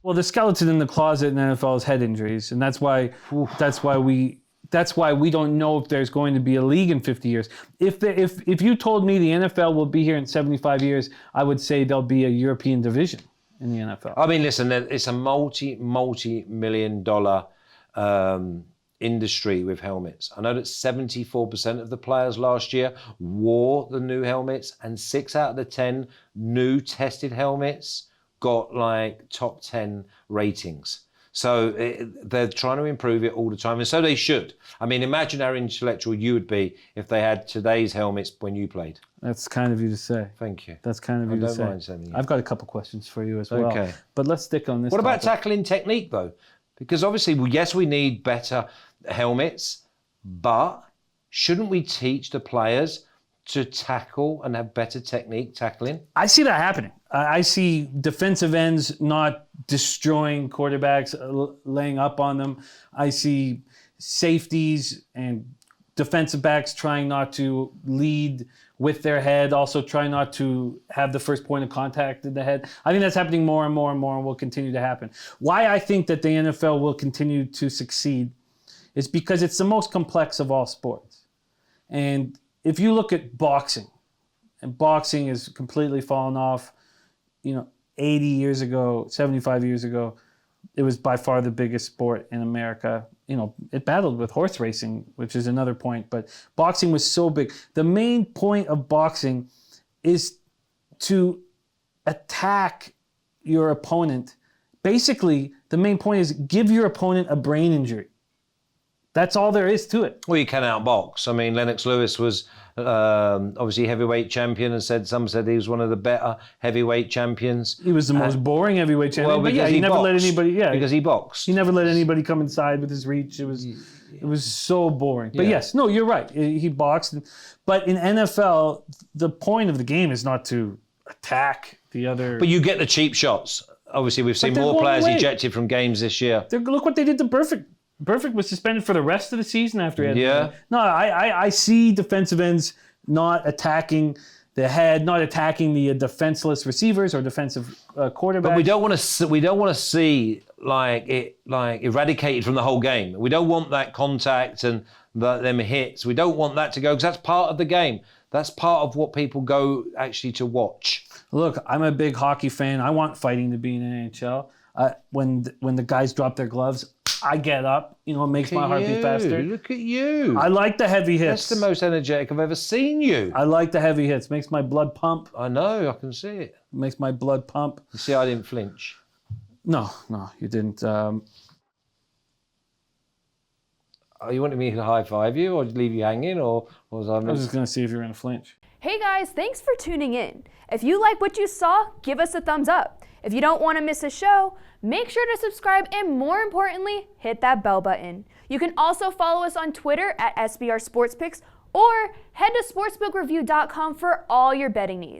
Well, the skeleton in the closet in the NFL is head injuries, and that's why we don't know if there's going to be a league in 50 years. If you told me the NFL will be here in 75 years, I would say there'll be a European division in the NFL. I mean, listen, it's a multi-million dollar industry with helmets. I know that 74% of the players last year wore the new helmets, and 6 out of the 10 new tested helmets got like top 10 ratings. So they're trying to improve it all the time, and so they should. I mean, imagine how intellectual you would be if they had today's helmets when you played. That's kind of you to say. Thank you. That's kind of you to say. I don't mind saying that. I've got a couple questions for you as well. Okay. But let's stick on this. What about tackling technique, though? Because obviously, yes, we need better helmets, but shouldn't we teach the players to tackle and have better technique tackling? I see that happening. I see defensive ends not destroying quarterbacks, laying up on them. I see safeties and defensive backs trying not to lead with their head, also trying not to have the first point of contact in the head. I think that's happening more and more and more and will continue to happen. Why I think that the NFL will continue to succeed is because it's the most complex of all sports. And if you look at boxing, and boxing has completely fallen off, 80 years ago, 75 years ago, it was by far the biggest sport in America. It battled with horse racing, which is another point, but boxing was so big. The main point of boxing is to attack your opponent. Basically, the main point is give your opponent a brain injury. That's all there is to it. Well, you can outbox. I mean, Lennox Lewis was obviously heavyweight champion, and some said he was one of the better heavyweight champions. He was the most boring heavyweight champion. Well, but yeah, he never let anybody. Yeah, because he boxed. He never let anybody come inside with his reach. It was so boring. But yes, no, you're right. He boxed, but in NFL, the point of the game is not to attack the other. But you get the cheap shots. Obviously, we've seen more players ejected from games this year. Look what they did to Burfict. Burfict was suspended for the rest of the season after he had. Yeah. No, I see defensive ends not attacking the head, not attacking the defenseless receivers or defensive quarterbacks. But we don't want to see it eradicated from the whole game. We don't want that contact and them hits. We don't want that to go, because that's part of the game. That's part of what people go actually to watch. Look, I'm a big hockey fan. I want fighting to be in the NHL. When the guys drop their gloves, I get up. It makes my heart beat faster. Look at you. I like the heavy hits. That's the most energetic I've ever seen you. I like the heavy hits. Makes my blood pump. I know. I can see it. Makes my blood pump. You see, I didn't flinch. No, you didn't. You wanted me to high five you or leave you hanging, or was I? I was just going to see if you were going to flinch. Hey guys, thanks for tuning in. If you like what you saw, give us a thumbs up. If you don't want to miss a show, make sure to subscribe, and more importantly, hit that bell button. You can also follow us on Twitter at SBR Sports Picks, or head to sportsbookreview.com for all your betting needs.